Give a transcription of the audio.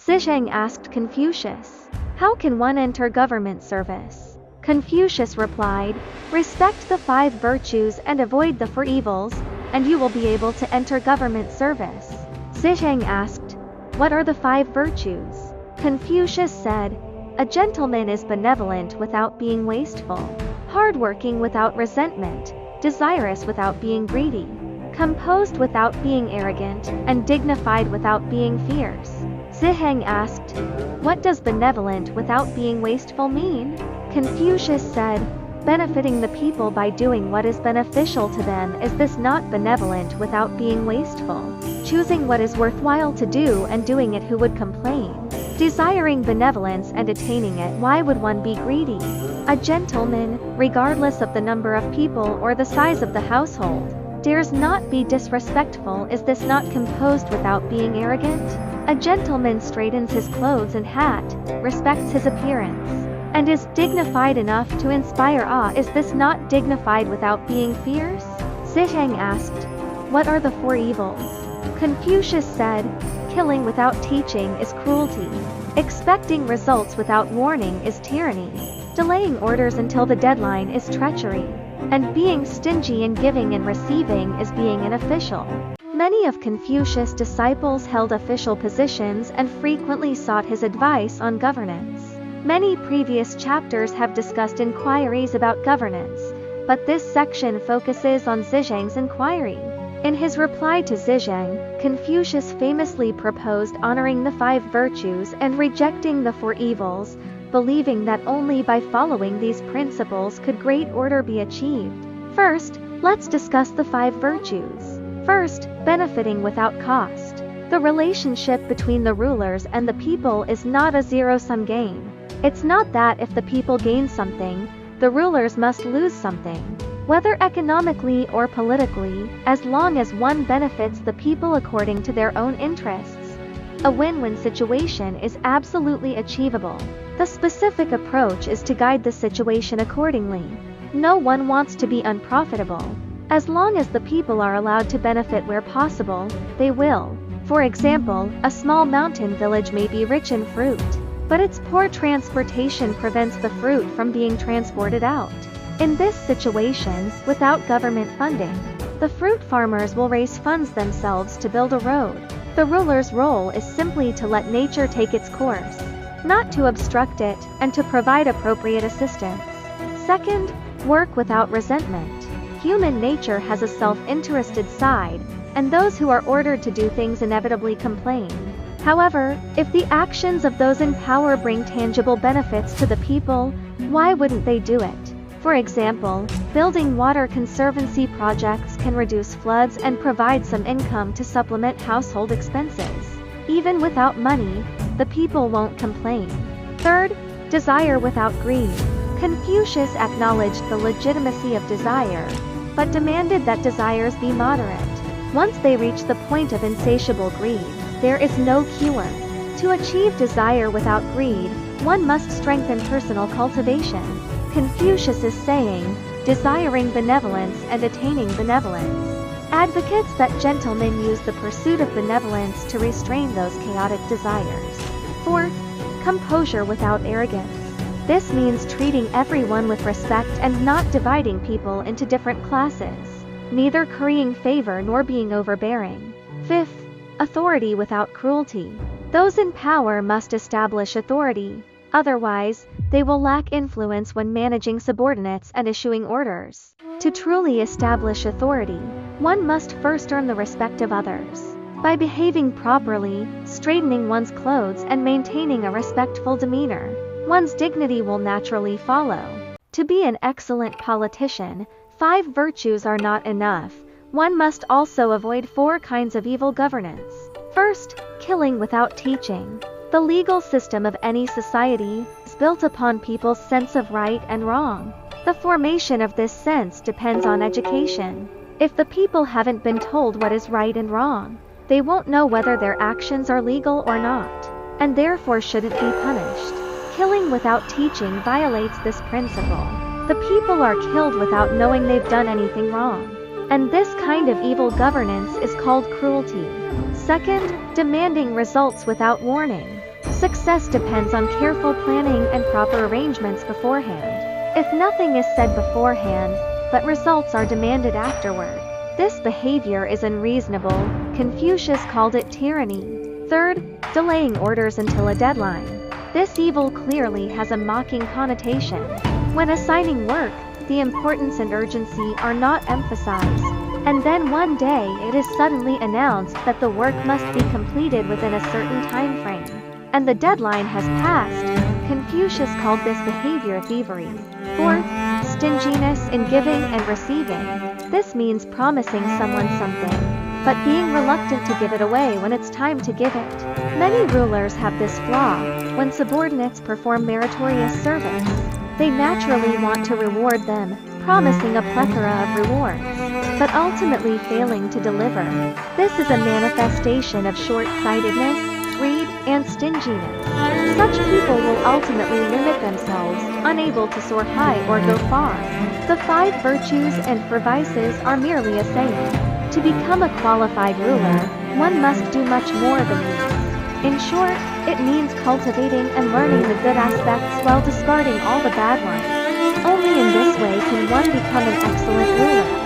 Zizhang asked Confucius, "How can one enter government service?" Confucius replied, "Respect the 5 virtues and avoid the 4 evils, and you will be able to enter government service." Zizhang asked, "What are the 5 virtues?" Confucius said, "A gentleman is benevolent without being wasteful, hardworking without resentment, desirous without being greedy, composed without being arrogant, and dignified without being fierce." Zizhang asked, "What does benevolent without being wasteful mean?" Confucius said, "Benefiting the people by doing what is beneficial to them. Is this not benevolent without being wasteful? Choosing what is worthwhile to do and doing it, who would complain? Desiring benevolence and attaining it, why would one be greedy? A gentleman, regardless of the number of people or the size of the household, dares not be disrespectful. Is this not composed without being arrogant? A gentleman straightens his clothes and hat, respects his appearance, and is dignified enough to inspire awe. Is this not dignified without being fierce?" Zizhang asked, "What are the 4 evils?" Confucius said, "Killing without teaching is cruelty. Expecting results without warning is tyranny. Delaying orders until the deadline is treachery. And being stingy in giving and receiving is being an official." Many of Confucius' disciples held official positions and frequently sought his advice on governance. Many previous chapters have discussed inquiries about governance, but this section focuses on Zizhang's inquiry. In his reply to Zizhang, Confucius famously proposed honoring the 5 virtues and rejecting the 4 evils, believing that only by following these principles could great order be achieved. First, let's discuss the 5 virtues. First, benefiting without cost. The relationship between the rulers and the people is not a zero-sum game. It's not that if the people gain something, the rulers must lose something. Whether economically or politically, as long as one benefits the people according to their own interests, a win-win situation is absolutely achievable. The specific approach is to guide the situation accordingly. No one wants to be unprofitable. As long as the people are allowed to benefit where possible, they will. For example, a small mountain village may be rich in fruit, but its poor transportation prevents the fruit from being transported out. In this situation, without government funding, the fruit farmers will raise funds themselves to build a road. The ruler's role is simply to let nature take its course, not to obstruct it, and to provide appropriate assistance. Second, work without resentment. Human nature has a self-interested side, and those who are ordered to do things inevitably complain. However, if the actions of those in power bring tangible benefits to the people, why wouldn't they do it? For example, building water conservancy projects can reduce floods and provide some income to supplement household expenses. Even without money, the people won't complain. Third, desire without greed. Confucius acknowledged the legitimacy of desire, but demanded that desires be moderate. Once they reach the point of insatiable greed, there is no cure. To achieve desire without greed, one must strengthen personal cultivation. Confucius is saying, desiring benevolence and attaining benevolence. Advocates that gentlemen use the pursuit of benevolence to restrain those chaotic desires. Fourth, composure without arrogance. This means treating everyone with respect and not dividing people into different classes, neither currying favor nor being overbearing. Fifth, authority without cruelty. Those in power must establish authority. Otherwise, they will lack influence when managing subordinates and issuing orders. To truly establish authority, one must first earn the respect of others. By behaving properly, straightening one's clothes and maintaining a respectful demeanor, one's dignity will naturally follow. To be an excellent politician, 5 virtues are not enough. One must also avoid 4 kinds of evil governance. First, killing without teaching. The legal system of any society is built upon people's sense of right and wrong. The formation of this sense depends on education. If the people haven't been told what is right and wrong, they won't know whether their actions are legal or not, and therefore shouldn't be punished. Killing without teaching violates this principle. The people are killed without knowing they've done anything wrong. And this kind of evil governance is called cruelty. Second, demanding results without warning. Success depends on careful planning and proper arrangements beforehand. If nothing is said beforehand, but results are demanded afterward, this behavior is unreasonable. Confucius called it tyranny. Third, delaying orders until a deadline. This evil clearly has a mocking connotation. When assigning work, the importance and urgency are not emphasized, and then one day it is suddenly announced that the work must be completed within a certain time frame, and the deadline has passed. Confucius called this behavior thievery. Fourth, stinginess in giving and receiving. This means promising someone something, but being reluctant to give it away when it's time to give it. Many rulers have this flaw. When subordinates perform meritorious service, they naturally want to reward them, promising a plethora of rewards, but ultimately failing to deliver. This is a manifestation of short-sightedness, greed, and stinginess. Such people will ultimately limit themselves, unable to soar high or go far. The 5 virtues and 4 vices are merely a saying. To become a qualified ruler, one must do much more than these. In short, it means cultivating and learning the good aspects while discarding all the bad ones. Only in this way can one become an excellent ruler.